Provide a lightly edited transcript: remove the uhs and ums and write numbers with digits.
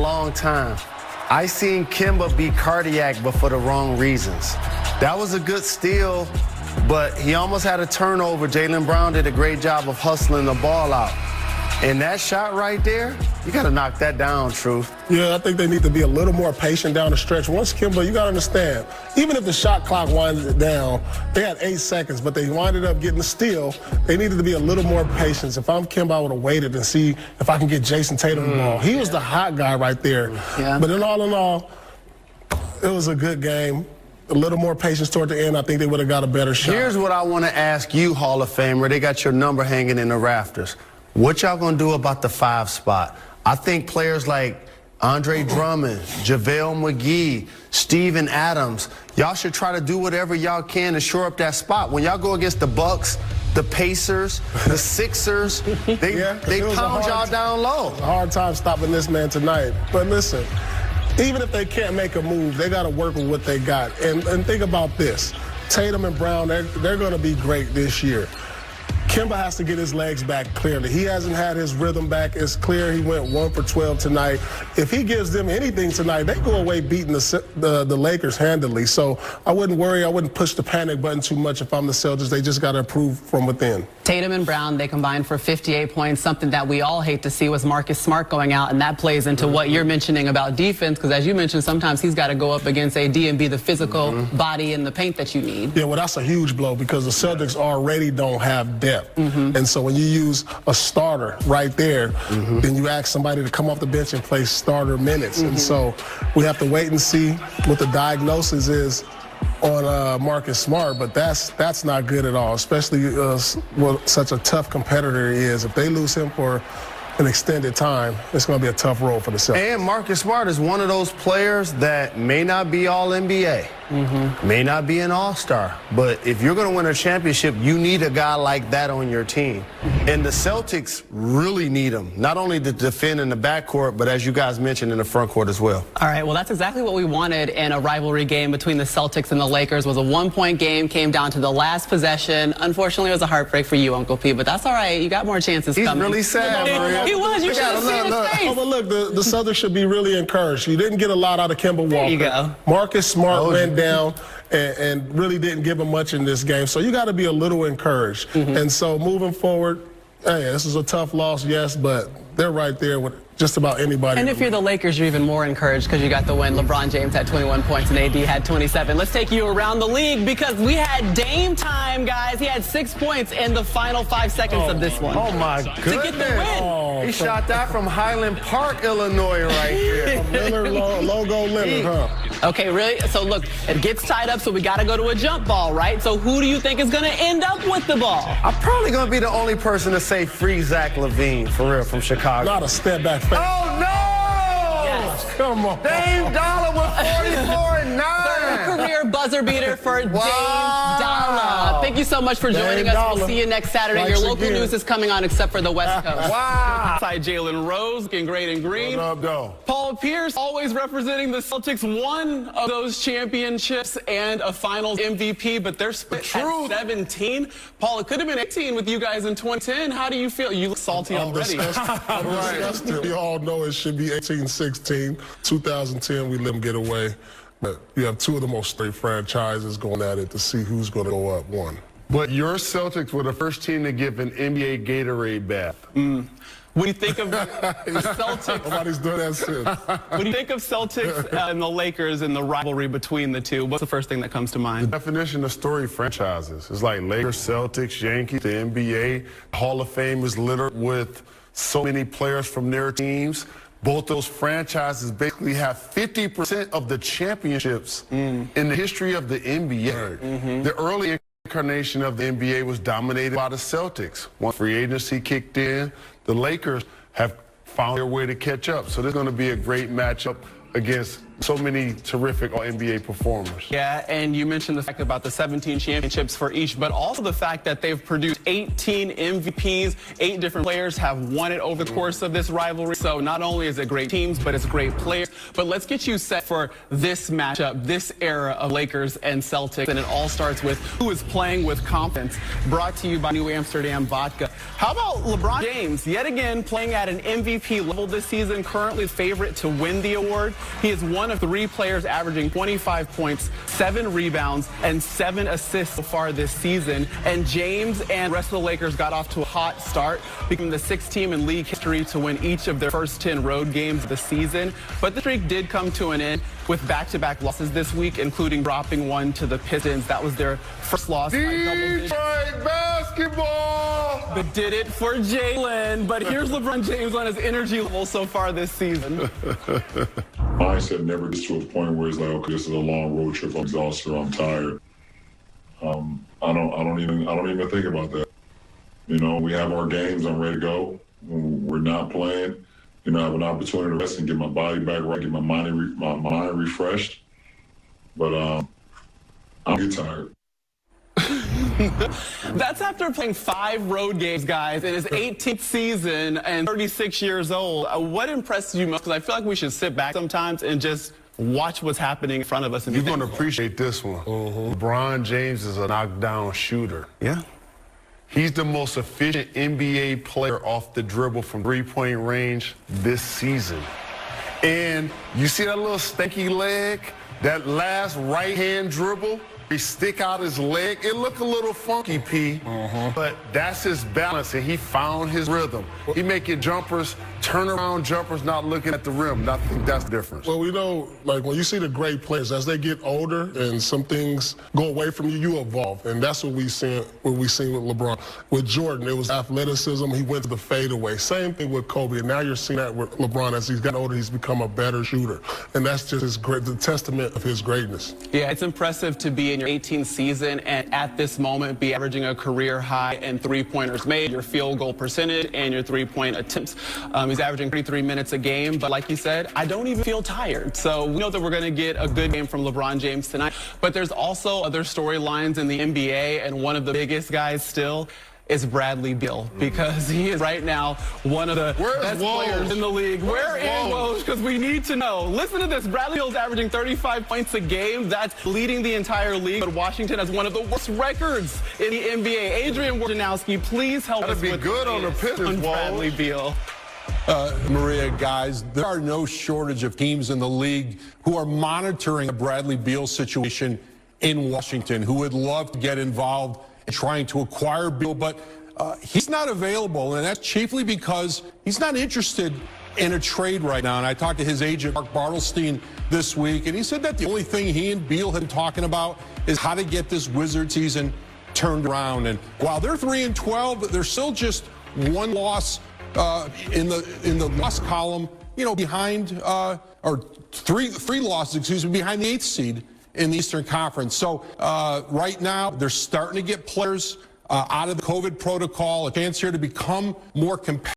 long time. I seen Kemba be cardiac, but for the wrong reasons. That was a good steal, but he almost had a turnover. Jalen Brown did a great job of hustling the ball out. And that shot right there, you got to knock that down, Truth. Yeah, I think they need to be a little more patient down the stretch. Once Kemba, you got to understand, even if the shot clock winds it down, they had 8 seconds, but they winded up getting the steal. They needed to be a little more patient. If I'm Kemba, I would have waited and see if I can get Jason Tatum the ball. He was the hot guy right there. Yeah. But in all, it was a good game. A little more patience toward the end, I think they would have got a better shot. Here's what I want to ask you, Hall of Famer. They got your number hanging in the rafters. What y'all going to do about the 5 spot? I think players like Andre Drummond, JaVale McGee, Steven Adams, y'all should try to do whatever y'all can to shore up that spot. When y'all go against the Bucks, the Pacers, the Sixers, they pound y'all down low. It's a hard time stopping this man tonight. But listen, even if they can't make a move, they got to work with what they got. And think about this. Tatum and Brown, they're going to be great this year. Kemba has to get his legs back clearly. He hasn't had his rhythm back. It's clear he went 1 for 12 tonight. If he gives them anything tonight, they go away beating the Lakers handily. So I wouldn't worry. I wouldn't push the panic button too much if I'm the Celtics. They just got to improve from within. Tatum and Brown, they combined for 58 points. Something that we all hate to see was Marcus Smart going out, and that plays into what you're mentioning about defense, because as you mentioned, sometimes he's got to go up against AD and be the physical body in the paint that you need. Yeah, well, that's a huge blow because the Celtics already don't have depth. And so when you use a starter right there, then you ask somebody to come off the bench and play starter minutes. And so we have to wait and see what the diagnosis is on Marcus Smart, but that's not good at all, especially what such a tough competitor he is. If they lose him for an extended time, it's going to be a tough role for the Celtics. And Marcus Smart is one of those players that may not be All-NBA, may not be an All-Star, but if you're going to win a championship, you need a guy like that on your team. And the Celtics really need him, not only to defend in the backcourt, but as you guys mentioned, in the front court as well. All right, well, that's exactly what we wanted in a rivalry game between the Celtics and the Lakers. It was a 1-point game, came down to the last possession. Unfortunately, it was a heartbreak for you, Uncle P, but that's all right. You got more chances coming. He's really sad, Maria. He was. You should have seen his face. Oh, but look, the Celtics should be really encouraged. You didn't get a lot out of Kemba Walker. There you go. Marcus Smart went down and really didn't give him much in this game. So you got to be a little encouraged. And so moving forward, hey, this is a tough loss, yes, but they're right there with just about anybody. And if you're the Lakers, you're even more encouraged because you got the win. LeBron James had 21 points and AD had 27. Let's take you around the league because we had Dame time, guys. He had 6 points in the final 5 seconds of this one. Oh, my goodness. To get the win. He shot that from Highland Park, Illinois right here. Lillard, logo Lillard, huh? Okay, really? So, look, it gets tied up, so we got to go to a jump ball, right? So who do you think is going to end up with the ball? I'm probably going to be the only person to say free Zach LaVine, for real, from Chicago. Not a step back. Oh, no! Yes. Come on. Dame Dollar with 44 and 9. Third career buzzer beater for Dame Dollar. Thank you so much for joining us. We'll see you next Saturday. Your local news is coming on except for the West Coast. Wow. Outside Jalen Rose, looking great in green. What up, though? Paul Pierce, always representing the Celtics, one of those championships and a finals MVP, but they're split at 17. Paul, it could have been 18 with you guys in 2010. How do you feel? You look salty already. I'm disgusted. We all know it should be 18-16. 2010, we let them get away. But you have two of the most great franchises going at it to see who's going to go up one. But your Celtics were the first team to give an NBA Gatorade bath. When you think of the Celtics, Nobody's done that since. when you think of Celtics and the Lakers and the rivalry between the two, what's the first thing that comes to mind? The definition of storied franchises is like Lakers, Celtics, Yankees, the NBA. Hall of Fame is littered with so many players from their teams. Both those franchises basically have 50% of the championships in the history of the NBA. The early incarnation of the NBA was dominated by the Celtics. Once free agency kicked in, the Lakers have found their way to catch up. So there's going to be a great matchup against so many terrific All-NBA performers. Yeah, and you mentioned the fact about the 17 championships for each, but also the fact that they've produced 18 MVPs. 8 different players have won it over the course of this rivalry. So not only is it great teams, but it's great players. But let's get you set for this matchup, this era of Lakers and Celtics. And it all starts with who is playing with confidence. Brought to you by New Amsterdam Vodka. How about LeBron James, yet again playing at an MVP level this season, currently favorite to win the award. He is one of 3 players averaging 25 points, 7 rebounds, and 7 assists so far this season. And James and the rest of the Lakers got off to a hot start, becoming the 6th team in league history to win each of their first 10 road games of the season. But the streak did come to an end with back-to-back losses this week, including dropping one to the Pistons. That was their first loss by double digits. Detroit basketball! But did it for Jalen. But here's LeBron James on his energy level so far this season. Mindset never gets to a point where it's like, okay, this is a long road trip. I'm exhausted. I'm tired. I don't even think about that. You know, we have our games. I'm ready to go. When we're not playing, you know, I have an opportunity to rest and get my body back right, get my mind refreshed. But I'm getting tired. That's after playing 5 road games, guys, in his 18th season and 36 years old. What impressed you most? Because I feel like we should sit back sometimes and just watch what's happening in front of us. You're going to appreciate this one. LeBron James is a knockdown shooter. Yeah. He's the most efficient NBA player off the dribble from three-point range this season. And you see that little stanky leg, that last right-hand dribble? He stick out his leg. It looked a little funky, P, but that's his balance, and he found his rhythm. He making jumpers, turnaround jumpers, not looking at the rim. I think that's the difference. Well, we know, like, when you see the great players, as they get older and some things go away from you, you evolve. And that's what we seen with LeBron. With Jordan, it was athleticism. He went to the fadeaway. Same thing with Kobe. And now you're seeing that with LeBron. As he's gotten older, he's become a better shooter. And that's just the testament of his greatness. Yeah, it's impressive to be in your 18th season and at this moment be averaging a career high in 3-pointers made, your field goal percentage, and your 3-point attempts. He's averaging 33 minutes a game, but like you said, I don't even feel tired. So we know that we're going to get a good game from LeBron James tonight. But there's also other storylines in the NBA, and one of the biggest guys still is Bradley Beal, because he is right now one of the best players in the league. Where is Woj? Because we need to know. Listen to this. Bradley Beal's averaging 35 points a game. That's leading the entire league. But Washington has one of the worst records in the NBA. Adrian Wojnarowski, please help us with good on the Pistons, Bradley Beal. Maria, guys, there are no shortage of teams in the league who are monitoring the Bradley Beal situation in Washington, who would love to get involved in trying to acquire Beal, but he's not available, and that's chiefly because he's not interested in a trade right now. And I talked to his agent, Mark Bartelstein, this week, and he said that the only thing he and Beal had been talking about is how to get this Wizard season turned around. And while they're 3-12, they're still just one loss in the loss column, you know, behind, or three losses, excuse me, behind the 8th seed in the Eastern Conference. So right now, they're starting to get players out of the COVID protocol, a chance here to become more competitive.